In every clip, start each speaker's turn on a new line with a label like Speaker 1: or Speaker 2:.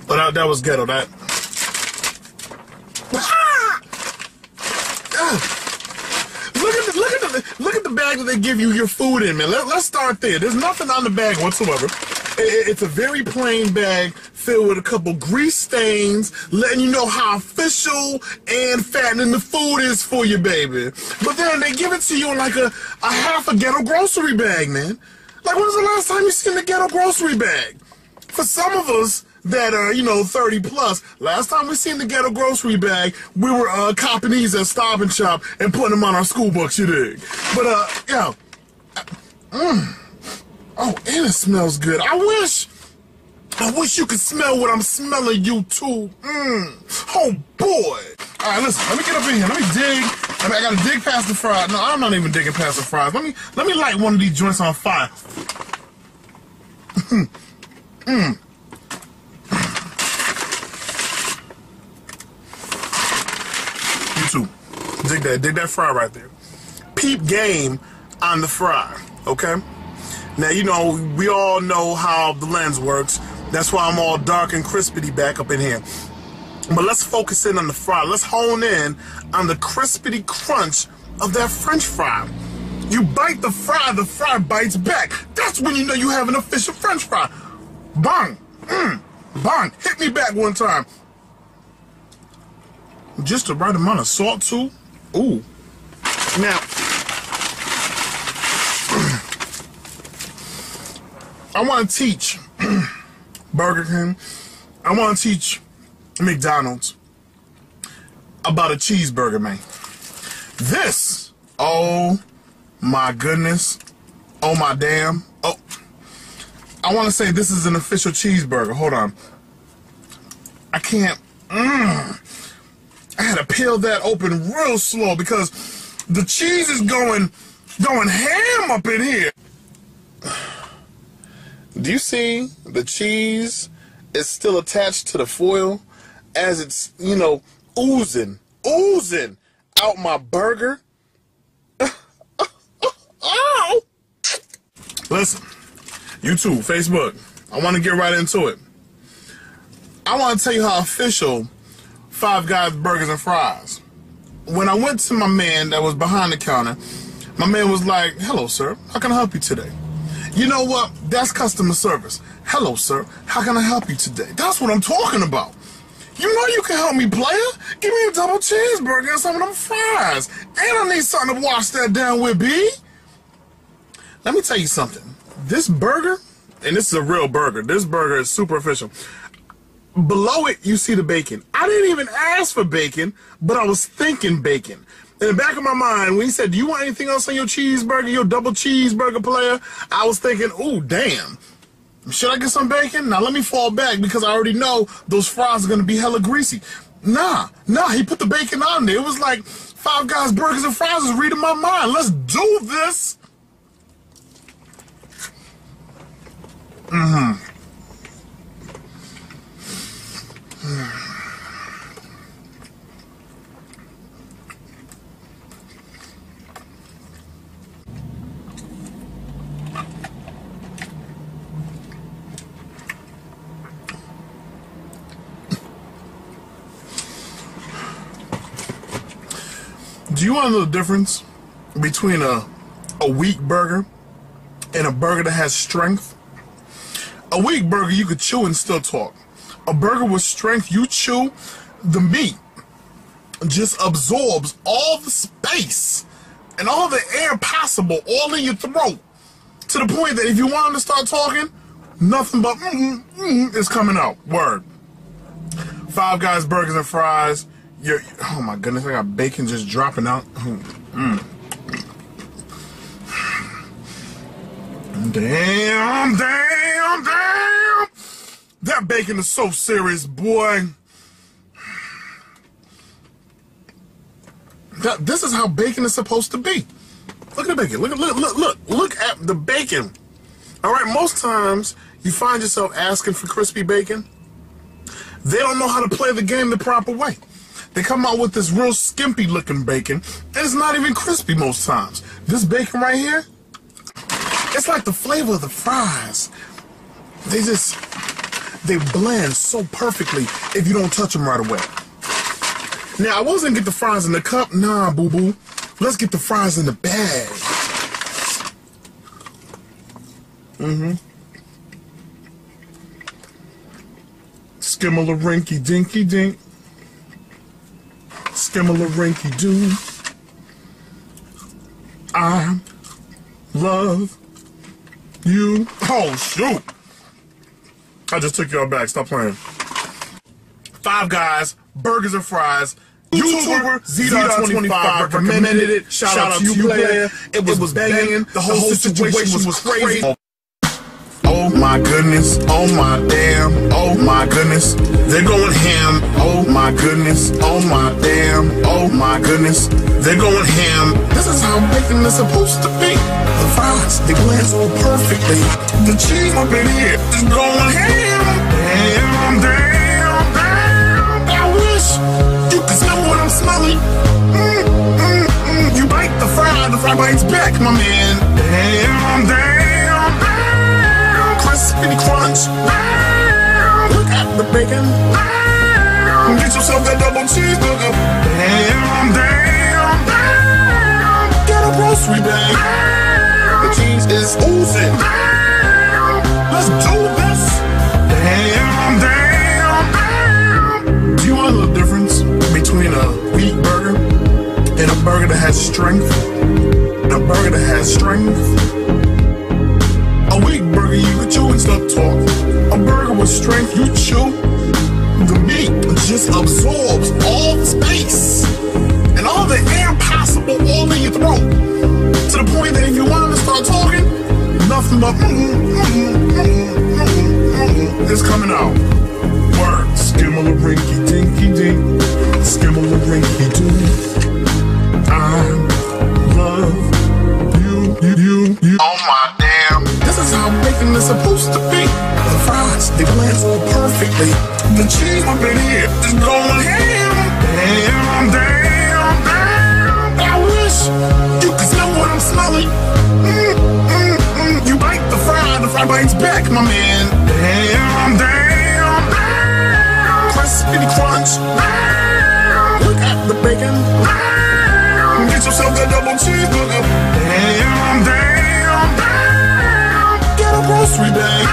Speaker 1: But that was ghetto. That. Look at the bag that they give you your food in, man. Let's start there. There's nothing on the bag whatsoever. It's a very plain bag filled with a couple grease stains, letting you know how official and fattening the food is for you, baby. But then they give it to you in like a half a ghetto grocery bag, man. Like, when was the last time you seen the ghetto grocery bag? For some of us that are, 30 plus, last time we seen the ghetto grocery bag, we were copping these at Stop and Shop and putting them on our school books, you dig? But, oh, and it smells good. I wish you could smell what I'm smelling, you too. Oh, boy. All right, listen, let me get up in here. Let me dig. I gotta dig past the fries. No, I'm not even digging past the fries. Let me light one of these joints on fire. You too. Dig that fry right there. Peep game on the fry, okay? Now, we all know how the lens works. That's why I'm all dark and crispity back up in here. But let's focus in on the fry. Let's hone in on the crispity crunch of that French fry. You bite the fry bites back. That's when you know you have an official French fry. Bang. Bang. Hit me back one time. Just the right amount of salt, too. Ooh. Now, I want to teach Burger King. I want to teach McDonald's about a cheeseburger, man. This, oh my goodness, oh my damn, oh, I want to say this is an official cheeseburger. Hold on. I can't, I had to peel that open real slow because the cheese is going ham up in here. Do you see the cheese is still attached to the foil as it's, oozing out my burger? Oh! Listen, YouTube, Facebook, I want to get right into it. I want to tell you how official Five Guys Burgers and Fries. When I went to my man that was behind the counter, my man was like, "Hello, sir. How can I help you today?" You know what? That's customer service. "Hello, sir. How can I help you today?" That's what I'm talking about. You know you can help me, player. Give me a double cheeseburger and some of them fries. And I need something to wash that down with, B. Let me tell you something. This burger, and this is a real burger. This burger is super official. Below it, you see the bacon. I didn't even ask for bacon, but I was thinking bacon. In the back of my mind, when he said, "Do you want anything else on your cheeseburger, your double cheeseburger, player?" I was thinking, "Ooh, damn. Should I get some bacon?" Now, let me fall back because I already know those fries are going to be hella greasy. Nah, he put the bacon on there. It was like Five Guys Burgers and Fries is reading my mind. Let's do this. Do you want to know the difference between a weak burger and a burger that has strength? A weak burger you could chew and still talk. A burger with strength, you chew, the meat just absorbs all the space and all the air possible all in your throat to the point that if you want to start talking, nothing but is coming out. Word. Five Guys Burgers and Fries. Oh my goodness, I got bacon just dropping out. Damn. That bacon is so serious, boy. This is how bacon is supposed to be. Look at the bacon. Look at the bacon. All right, most times you find yourself asking for crispy bacon. They don't know how to play the game the proper way. They come out with this real skimpy looking bacon, and it's not even crispy most times. This bacon right here, it's like the flavor of the fries. they blend so perfectly if you don't touch them right away. Now, I wasn't gonna get the fries in the cup. Nah, boo-boo. Let's get the fries in the bag. Skimmel-a-rinky dinky dink. Skimmel-a-rinky doo. I love you. Oh, shoot. I just took y'all back. Stop playing. Five Guys, burgers and fries. YouTuber Z.25 recommended it. Shout out to you, player. It was banging. The whole situation was crazy. Oh my goodness, oh my damn, oh my goodness, they're going ham. Oh my goodness, oh my damn, oh my goodness, they're going ham. This is how bacon is supposed to be. The fries, they blend so perfectly. The cheese up in here is going ham. Damn, damn, damn. I wish you could smell what I'm smelling. You bite the fry bites back, my man. Damn, damn, damn. Crispy crunch. Look at the bacon. Get yourself that double cheeseburger. Damn, damn, damn. Get a grocery bag. The cheese is oozing. Let's do this. Damn, damn, damn. Do you want to know the difference between a wheat burger and a burger that has strength? And a burger that has strength? A wheat burger, you can chew and stop talk. A burger with strength, you chew. The meat just absorbs all the space and all the air possible all in your throat. To the point that if you wanted to start talking, nothing but is coming out. Word. Skimmel-a-rinky dinky dink. Skimmel-a-rinky doo. I love you. Oh my damn. This is how bacon is supposed to be. The fries, they blend so perfectly. The cheese up in here is going ham. Damn, damn, damn. I wish you could smell what I'm smelling. You bite the fry bites back, my man. Damn, damn, damn. Crispy crunch. Look at the bacon. Get yourself that double cheeseburger. Damn, damn, damn. Get a grocery bag.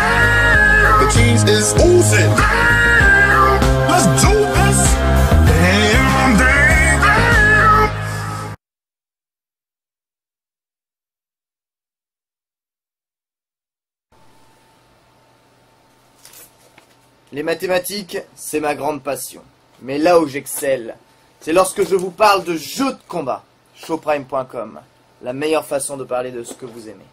Speaker 1: The cheese is oozing. Let's do this. Damn, damn, damn.
Speaker 2: Les mathématiques, c'est ma grande passion. Mais là où j'excelle, c'est lorsque je vous parle de jeux de combat. Showprime.com, la meilleure façon de parler de ce que vous aimez.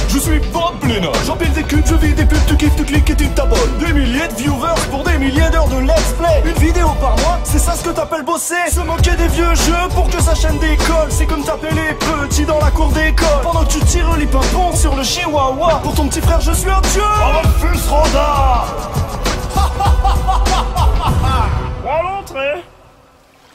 Speaker 3: Je suis Bob Blena, j'empile des cubes, je vis des pubs, tu kiffes, tu cliques et tu t'abonnes. Des milliers de viewers pour des milliers d'heures de let's play. Une vidéo par mois, c'est ça ce que t'appelles bosser. Se moquer des vieux jeux pour que sa chaîne décolle. C'est comme taper les petits dans la cour d'école. Pendant que tu tires les pimpons sur le chihuahua. Pour ton petit frère je suis un dieu. Refuse Roda. Prends l'entrée.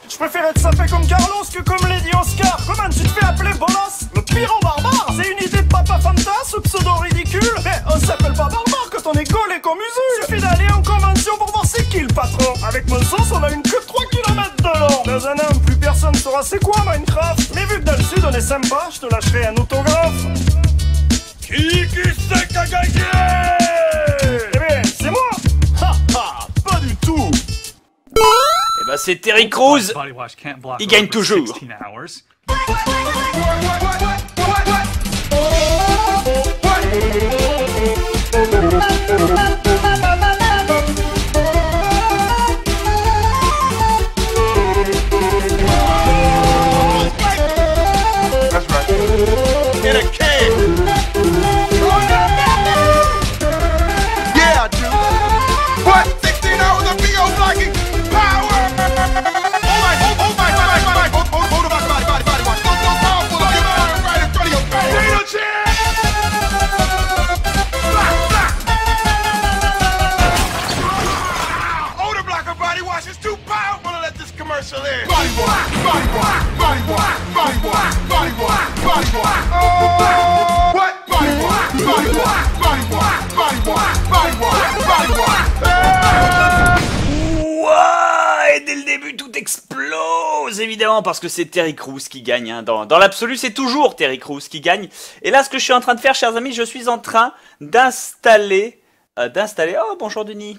Speaker 3: Je préfère être sapé comme Carlos que comme Lady Oscar. Comment tu te fais appeler Bolos? Le pyro barbare. C'est une idée de Papa Fanta, ce pseudo ridicule. Mais on s'appelle pas barbare quand on est gaulé comme Usul. Suffit d'aller en convention pour voir c'est qui le patron. Avec mon sauce on a une queue de 3 km de long. Dans un an plus personne saura c'est quoi Minecraft. Mais vu que dans le sud on est sympa, je te lâcherai un autographe. Qui c'est qui a gagné? Eh bien c'est moi. Ha ha, pas du tout.
Speaker 4: Eh ben c'est Terry Crews, il gagne toujours.
Speaker 5: That's right. In a can. Yeah, dude. What? 16 hours of VO blocking power. Oh my, oh my, oh my, oh my, oh
Speaker 4: évidemment parce que c'est Terry Crews qui gagne. Hein. Dans l'absolu, c'est toujours Terry Crews qui gagne. Et là, ce que je suis en train de faire, chers amis, je suis en train d'installer... Oh, bonjour Denis.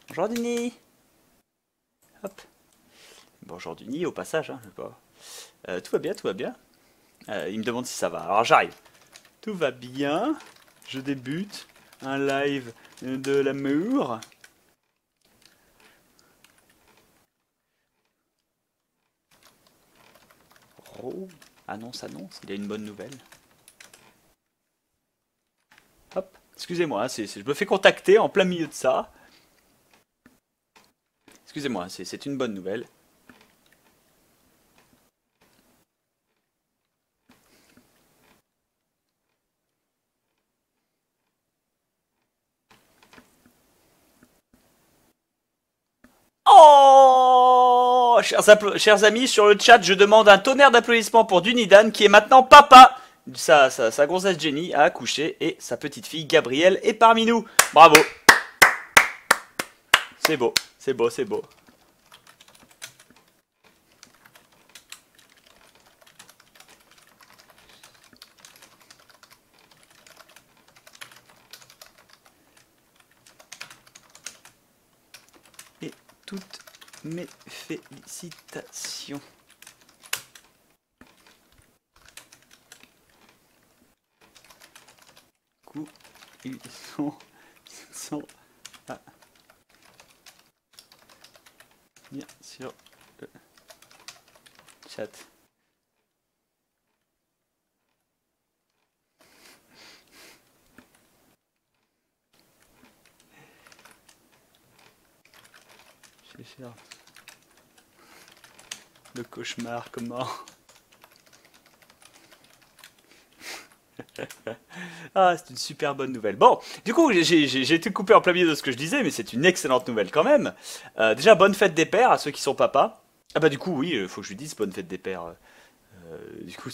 Speaker 4: Bonjour Denis. Hop. Bonjour Denis, au passage. Hein, tout va bien, tout va bien. Il me demande si ça va. Alors j'arrive. Tout va bien. Je débute un live de l'amour. Oh, annonce, il y a une bonne nouvelle. Hop, excusez-moi, hein, je me fais contacter en plein milieu de ça. Excusez-moi, c'est une bonne nouvelle. Oh, chers amis, sur le chat, je demande un tonnerre d'applaudissements pour Dunidan, qui est maintenant papa. Sa grossesse Jenny a accouché et sa petite fille Gabrielle est parmi nous. Bravo. C'est beau, c'est beau, c'est beau. Et toutes mes félicitations. Ils sont bien sur le chat. Le cauchemar, comment? Ah, c'est une super bonne nouvelle. Bon, du coup, j'ai été coupé en plein milieu de ce que je disais, mais c'est une excellente nouvelle quand même. Déjà, bonne fête des pères à ceux qui sont papas. Ah bah du coup, oui, il faut que je lui dise bonne fête des pères. Du coup,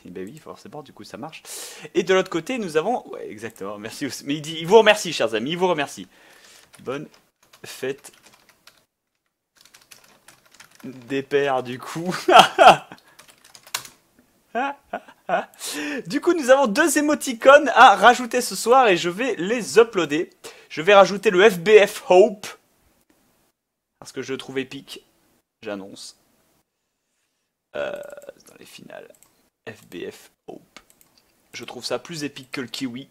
Speaker 4: ben oui, forcément, du coup, ça marche. Et de l'autre côté, nous avons... Ouais, exactement, merci aussi. Mais il vous remercie, chers amis, il vous remercie. Bonne fête des pères, du coup. Du coup, nous avons 2 émoticônes à rajouter ce soir et je vais les uploader. Je vais rajouter le FBF Hope. Parce que je le trouve épique. J'annonce. Dans les finales. FBF Hope. Je trouve ça plus épique que le kiwi.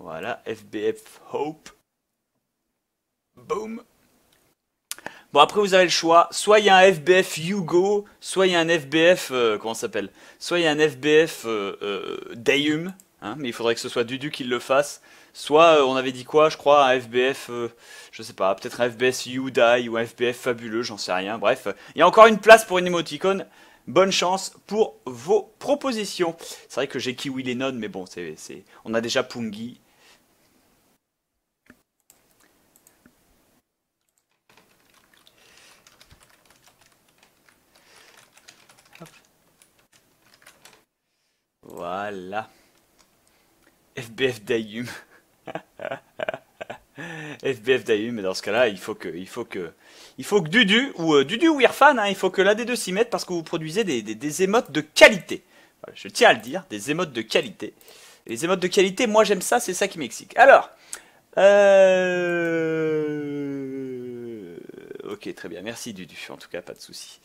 Speaker 4: Voilà, FBF Hope. Boom. Bon, après vous avez le choix. Soit il y a un FBF Hugo, soit il y a un FBF... comment ça s'appelle? Soit il y a un FBF Dayum, hein, mais il faudrait que ce soit Dudu qui le fasse. Soit, on avait dit quoi, je crois, un FBF... je sais pas, peut-être un FBS Udai ou un FBF Fabuleux, j'en sais rien. Bref, il y a encore une place pour une émoticône. Bonne chance pour vos propositions. C'est vrai que j'ai Kiwi Lennon, mais bon, on a déjà Pungi. Voilà. FBF Dayum. FBF Dayum, mais dans ce cas-là, il faut que Dudu ou Irfan, hein, il faut que l'un des deux s'y mette parce que vous produisez des émotes de qualité. Voilà, je tiens à le dire, des émotes de qualité. Et les émotes de qualité, moi j'aime ça, c'est ça qui m'excite. Alors, ok, très bien, merci Dudu, en tout cas, pas de souci.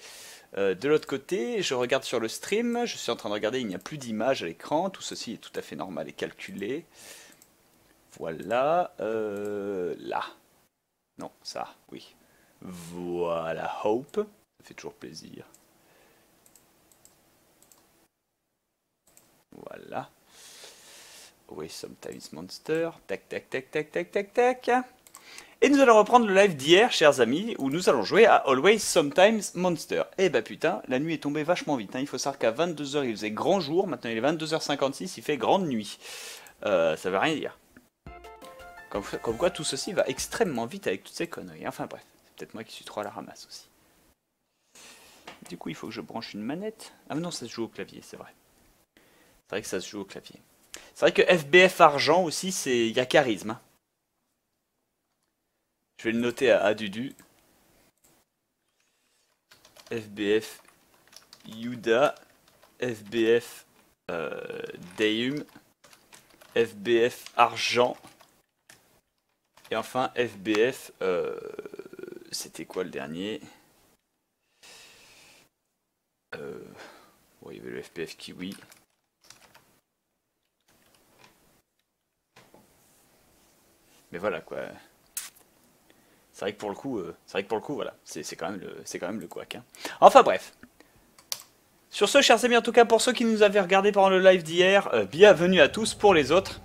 Speaker 4: De l'autre côté, je regarde sur le stream, je suis en train de regarder, il n'y a plus d'image à l'écran, tout ceci est tout à fait normal et calculé. Voilà, là. Non, ça, oui. Voilà, Hope, ça fait toujours plaisir. Voilà. Oui, Sometimes Monster, tac, tac, tac, tac, tac, tac, tac. Et nous allons reprendre le live d'hier, chers amis, où nous allons jouer à Always Sometimes Monster. Eh bah putain, la nuit est tombée vachement vite. Hein. Il faut savoir qu'à 22 h il faisait grand jour, maintenant il est 22 h 56, il fait grande nuit. Ça veut rien dire. Comme quoi tout ceci va extrêmement vite avec toutes ces conneries. Enfin bref, c'est peut-être moi qui suis trop à la ramasse aussi. Du coup, il faut que je branche une manette. Ah mais non, ça se joue au clavier, c'est vrai. C'est vrai que ça se joue au clavier. C'est vrai que FBF argent aussi, il y a charisme. Hein. Je vais le noter à Dudu. FBF Yuda. FBF Deum. FBF argent. Et enfin FBF... c'était quoi le dernier? Bon, il y avait le FBF Kiwi. Mais voilà quoi. C'est vrai que pour le coup, voilà, c'est quand même le couac. Hein. Enfin bref. Sur ce, chers amis, en tout cas pour ceux qui nous avaient regardé pendant le live d'hier, bienvenue à tous. Pour les autres,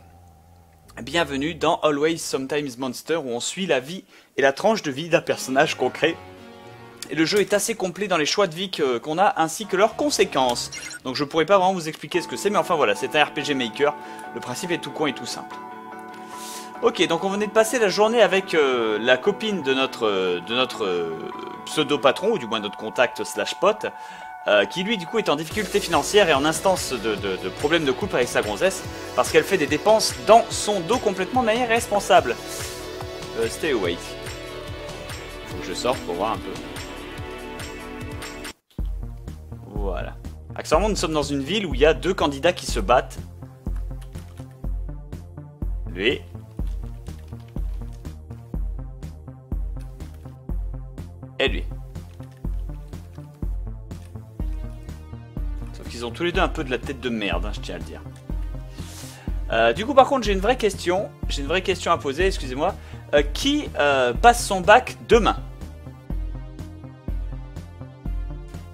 Speaker 4: bienvenue dans Always Sometimes Monster, où on suit la vie et la tranche de vie d'un personnage concret. Et le jeu est assez complet dans les choix de vie qu'on a, ainsi que leurs conséquences. Donc je pourrais pas vraiment vous expliquer ce que c'est, mais enfin voilà, c'est un RPG Maker. Le principe est tout con et tout simple. Ok, donc on venait de passer la journée avec la copine de notre pseudo-patron, ou du moins notre contact slash pote, qui lui du coup est en difficulté financière et en instance de problème de couple avec sa gonzesse, parce qu'elle fait des dépenses dans son dos complètement de manière irresponsable. Stay awake. Faut que je sorte pour voir un peu. Voilà. Accessoirement, nous sommes dans une ville où il y a 2 candidats qui se battent. Lui. Et lui. Sauf qu'ils ont tous les deux un peu de la tête de merde, hein, je tiens à le dire. Du coup, par contre, j'ai une vraie question. J'ai une vraie question à poser, excusez-moi. Qui passe son bac demain?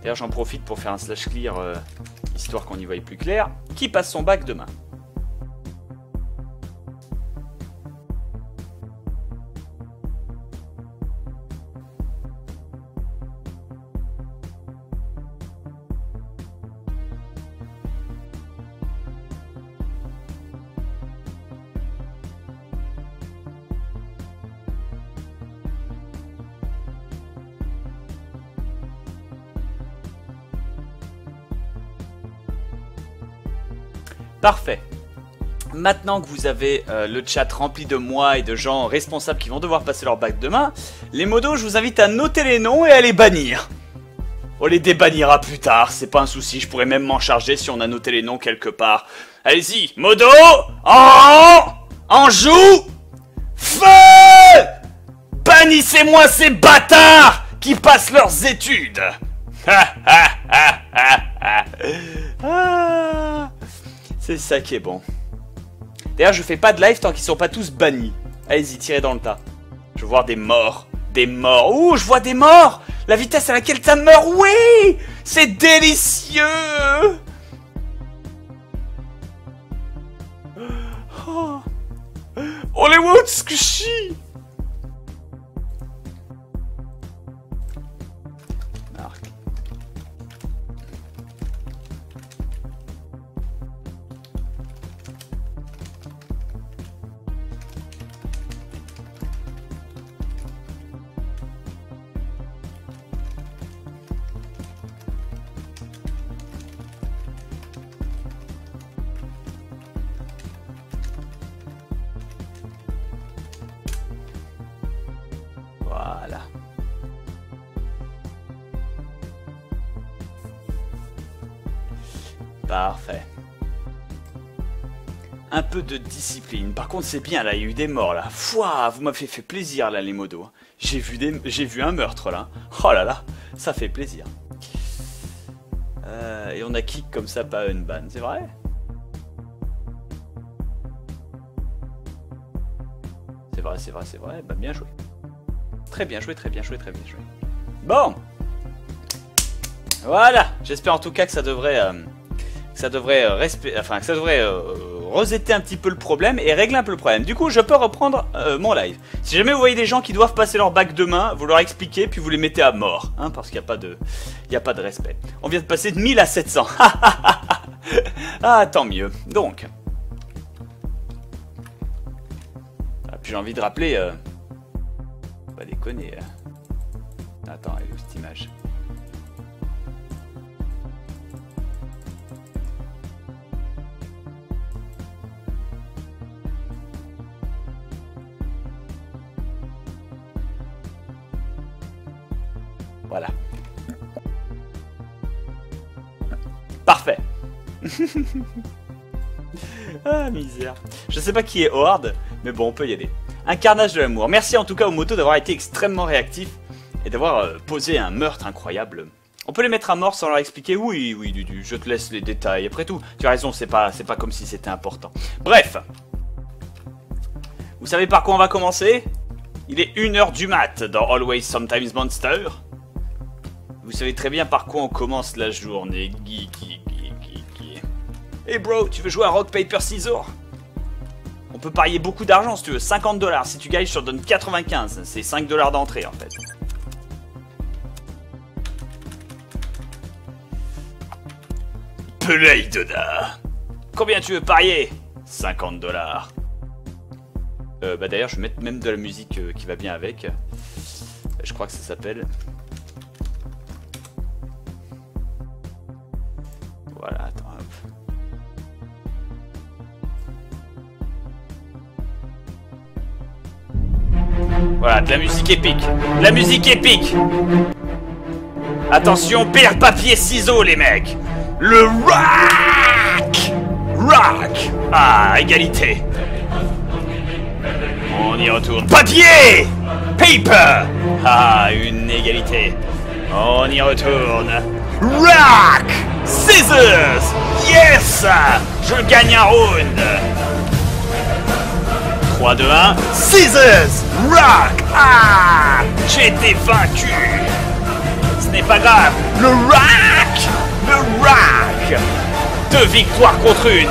Speaker 4: D'ailleurs, j'en profite pour faire un slash clear, histoire qu'on y voie plus clair. Qui passe son bac demain? Parfait. Maintenant que vous avez le chat rempli de moi et de gens responsables qui vont devoir passer leur bac demain, les modos, je vous invite à noter les noms et à les bannir. On les débannira plus tard, c'est pas un souci, je pourrais même m'en charger si on a noté les noms quelque part. Allez-y, modo, en joue, feu! Bannissez-moi ces bâtards qui passent leurs études. C'est ça qui est bon. D'ailleurs, je fais pas de live tant qu'ils sont pas tous bannis. Allez-y, tirez dans le tas. Je veux voir des morts. Des morts. Ouh, je vois des morts. La vitesse à laquelle ça meurt, oui. C'est délicieux. Oh, oh les Wotsukushi. Marc. Voilà. Parfait. Un peu de discipline. Par contre, c'est bien, là, il y a eu des morts, là. Fouah, vous m'avez fait plaisir, là, les modos. J'ai vu un meurtre, là. Oh là là, ça fait plaisir. Et on a kick comme ça, pas unban, c'est vrai? C'est vrai, c'est vrai, c'est vrai. Bah, bien joué. Très bien joué, très bien joué, très bien joué. Bon. Voilà. J'espère en tout cas que ça devrait... resetter un petit peu le problème et régler un peu le problème. Du coup, je peux reprendre mon live. Si jamais vous voyez des gens qui doivent passer leur bac demain, vous leur expliquez, puis vous les mettez à mort. Hein, parce qu'il n'y a pas de respect. On vient de passer de 1000 à 700. Ah, tant mieux. Donc. Ah, puis j'ai envie de rappeler... Pas déconner. Attends, elle est où cette image? Voilà. Parfait. Ah, misère. Je sais pas qui est Howard, mais bon, on peut y aller. Un carnage de l'amour. Merci en tout cas aux motos d'avoir été extrêmement réactifs et d'avoir posé un meurtre incroyable. On peut les mettre à mort sans leur expliquer. Oui, oui, Dudu, je te laisse les détails. Après tout, tu as raison, c'est pas comme si c'était important. Bref. Vous savez par quoi on va commencer? Il est 1h du mat dans Always Sometimes Monster. Vous savez très bien par quoi on commence la journée. Hey bro, tu veux jouer à Rock Paper Scissors? On peut parier beaucoup d'argent si tu veux, 50 $. Si tu gagnes, je te donne 95. C'est 5 $ d'entrée en fait. Peleidona. Combien tu veux parier? 50 $. Bah d'ailleurs, je vais mettre même de la musique qui va bien avec. Je crois que ça s'appelle... Voilà, attends, hop. Voilà, de la musique épique. De la musique épique. Attention, pierre, papier, ciseaux, les mecs. Le rock. Rock. Ah, égalité. On y retourne. Papier. Paper. Ah, une égalité. On y retourne. Rock. Scissors. Yes. Je gagne un round. 3, 2, 1, Scissors! Rock! Ah! J'ai été vaincu! Ce n'est pas grave! Le rock! Le rock! 2 victoires contre une!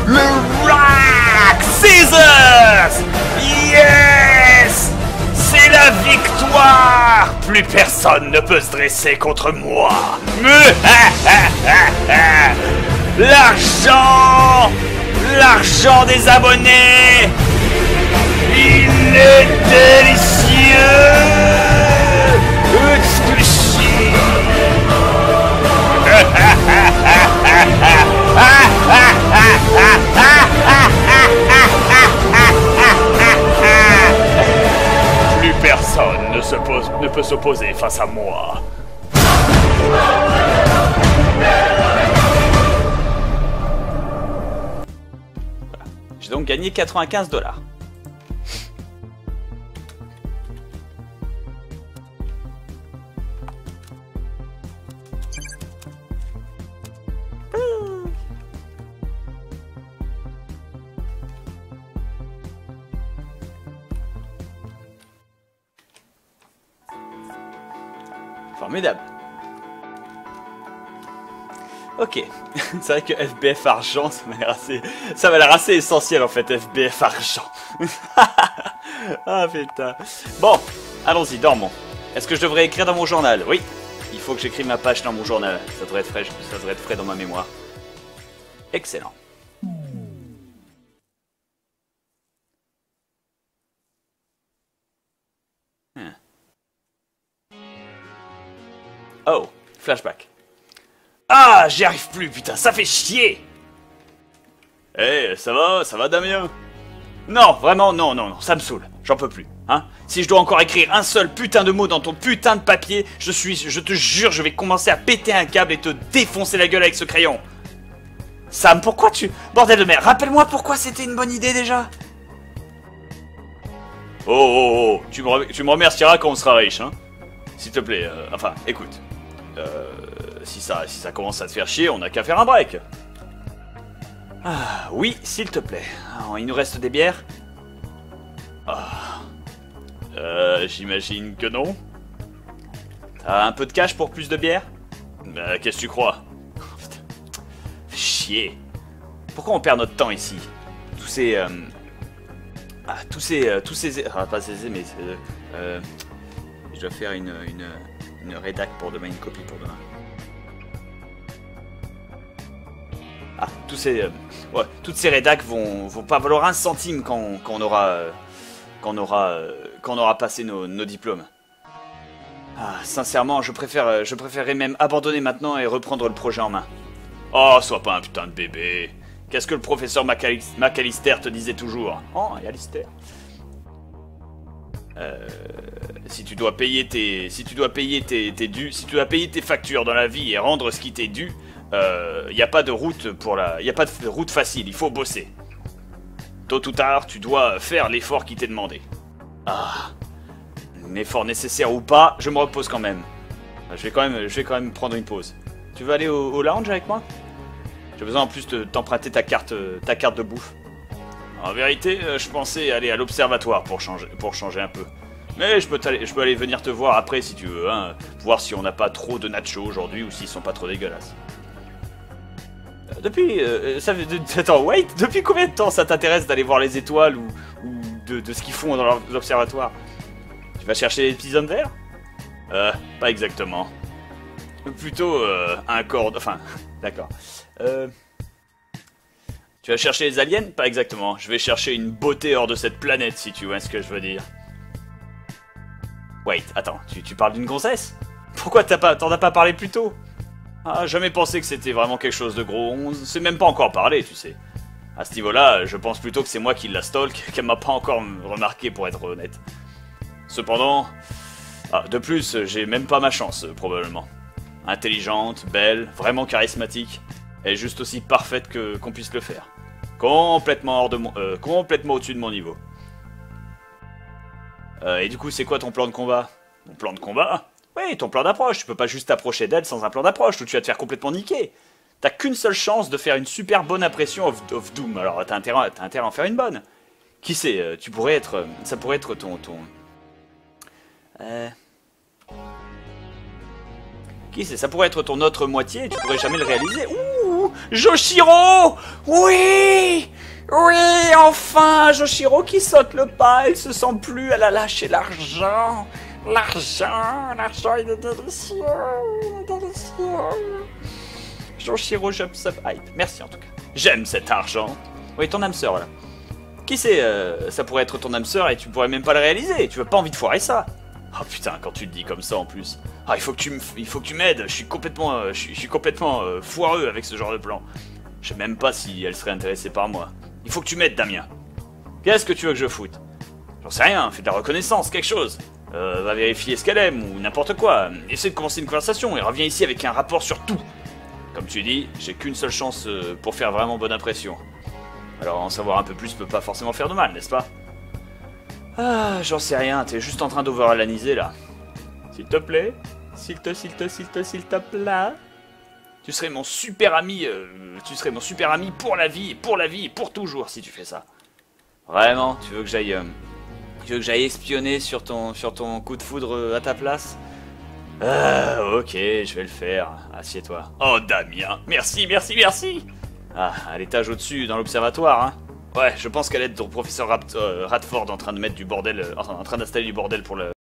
Speaker 4: Le rock! Scissors! Yes! C'est la victoire! Plus personne ne peut se dresser contre moi! L'argent! L'argent des abonnés! Il est délicieux! Exclusif! Plus personne ne peut s'opposer face à moi. J'ai donc gagné 95 $. Formidable. Ok, c'est vrai que FBF argent, ça m'a l'air assez essentiel en fait, FBF argent. Ah putain. Bon, allons-y, dormons. Est-ce que je devrais écrire dans mon journal? Oui, il faut que j'écrive ma page dans mon journal. Ça devrait être frais, ça devrait être frais dans ma mémoire. Excellent. Oh, flashback. Ah, j'y arrive plus, putain, ça fait chier. Eh, ça va Damien? Non, vraiment, non, ça me saoule, j'en peux plus, hein. Si je dois encore écrire un seul putain de mot dans ton putain de papier, je te jure, je vais commencer à péter un câble et te défoncer la gueule avec ce crayon. Sam, pourquoi tu... Bordel de merde, rappelle-moi pourquoi c'était une bonne idée déjà. Oh, tu me remercieras quand on sera riche, hein. S'il te plaît, enfin, écoute. Si ça commence à te faire chier, on n'a qu'à faire un break. Ah, oui, s'il te plaît. Alors, il nous reste des bières? Ah. J'imagine que non. T'as un peu de cash pour plus de bières? Qu'est-ce que tu crois? Chier. Pourquoi on perd notre temps ici? Tous ces... Ah, pas ces... mais... je dois faire une rédac pour demain, une copie pour demain. Ah, toutes ces rédacs vont pas valoir un centime quand on aura passé nos diplômes. Ah, sincèrement, je préférerais même abandonner maintenant et reprendre le projet en main. Oh, sois pas un putain de bébé. Qu'est-ce que le professeur McAllister te disait toujours? Oh, et Alistair. Si tu dois payer tes dus, si tu dois payer tes factures dans la vie et rendre ce qui t'est dû, y a pas de route y a pas de route facile, il faut bosser. Tôt ou tard, tu dois faire l'effort qui t'est demandé. Ah, un effort nécessaire ou pas, je me repose quand même. Je vais quand même prendre une pause. Tu veux aller au lounge avec moi? J'ai besoin en plus de t'emprunter ta carte de bouffe. En vérité, je pensais aller à l'observatoire pour changer un peu. Mais je peux aller venir te voir après si tu veux, hein, voir si on n'a pas trop de nachos aujourd'hui ou s'ils sont pas trop dégueulasses. Attends, wait, depuis combien de temps ça t'intéresse d'aller voir les étoiles ou de ce qu'ils font dans l'observatoire? Tu vas chercher les petits hommes verts? Pas exactement. Plutôt un cordon. Enfin, d'accord. Tu vas chercher les aliens? Pas exactement. Je vais chercher une beauté hors de cette planète, si tu vois ce que je veux dire. Wait, attends, tu parles d'une grossesse? Pourquoi t'en as pas parlé plus tôt? Ah, jamais pensé que c'était vraiment quelque chose de gros. On s'est même pas encore parlé, tu sais. À ce niveau-là, je pense plutôt que c'est moi qui la stalk, qu'elle m'a pas encore remarqué, pour être honnête. Cependant... Ah, de plus, j'ai même pas ma chance, probablement. Intelligente, belle, vraiment charismatique. Elle est juste aussi parfaite qu'on puisse le faire. Complètement complètement au-dessus de mon niveau. Et du coup, c'est quoi ton plan de combat? Mon plan de combat? Oui, ton plan d'approche. Tu peux pas juste t'approcher d'elle sans un plan d'approche, ou tu vas te faire complètement niquer. T'as qu'une seule chance de faire une super bonne impression of Doom, alors t'as intérêt à en faire une bonne. Qui sait, ça pourrait être ton... Qui sait, ça pourrait être ton autre moitié et tu pourrais jamais le réaliser. Ouh, Joshiro! Oui! Oui, enfin, Joshiro qui saute le pas, elle se sent plus, elle a lâché l'argent. L'argent, il est délicieux, Joshiro, j'aime ce hype. Merci en tout cas. J'aime cet argent. Oui, ton âme sœur, voilà. Qui sait, ça pourrait être ton âme sœur et tu pourrais même pas le réaliser. Tu veux pas envie de foirer ça. Oh putain, quand tu le dis comme ça en plus. Ah, il faut que tu m'aides. Je suis complètement foireux avec ce genre de plan. Je sais même pas si elle serait intéressée par moi. Il faut que tu m'aides, Damien. Qu'est-ce que tu veux que je foute? J'en sais rien, fais de la reconnaissance, quelque chose. Va vérifier ce qu'elle aime ou n'importe quoi. Essaie de commencer une conversation et reviens ici avec un rapport sur tout. Comme tu dis, j'ai qu'une seule chance pour faire vraiment bonne impression. Alors en savoir un peu plus peut pas forcément faire de mal, n'est-ce pas? Ah, j'en sais rien, t'es juste en train d'overanalyser là. S'il te plaît, s'il te plaît. Tu serais mon super ami, pour la vie, et pour toujours si tu fais ça. Vraiment, tu veux que j'aille espionner sur ton coup de foudre à ta place? Ah, ok, je vais le faire. Assieds-toi. Oh, Damien, merci. Ah, à l'étage au-dessus, dans l'observatoire, hein. Ouais, je pense qu'elle est ton professeur Radford en train de mettre du bordel, en train d'installer du bordel pour le...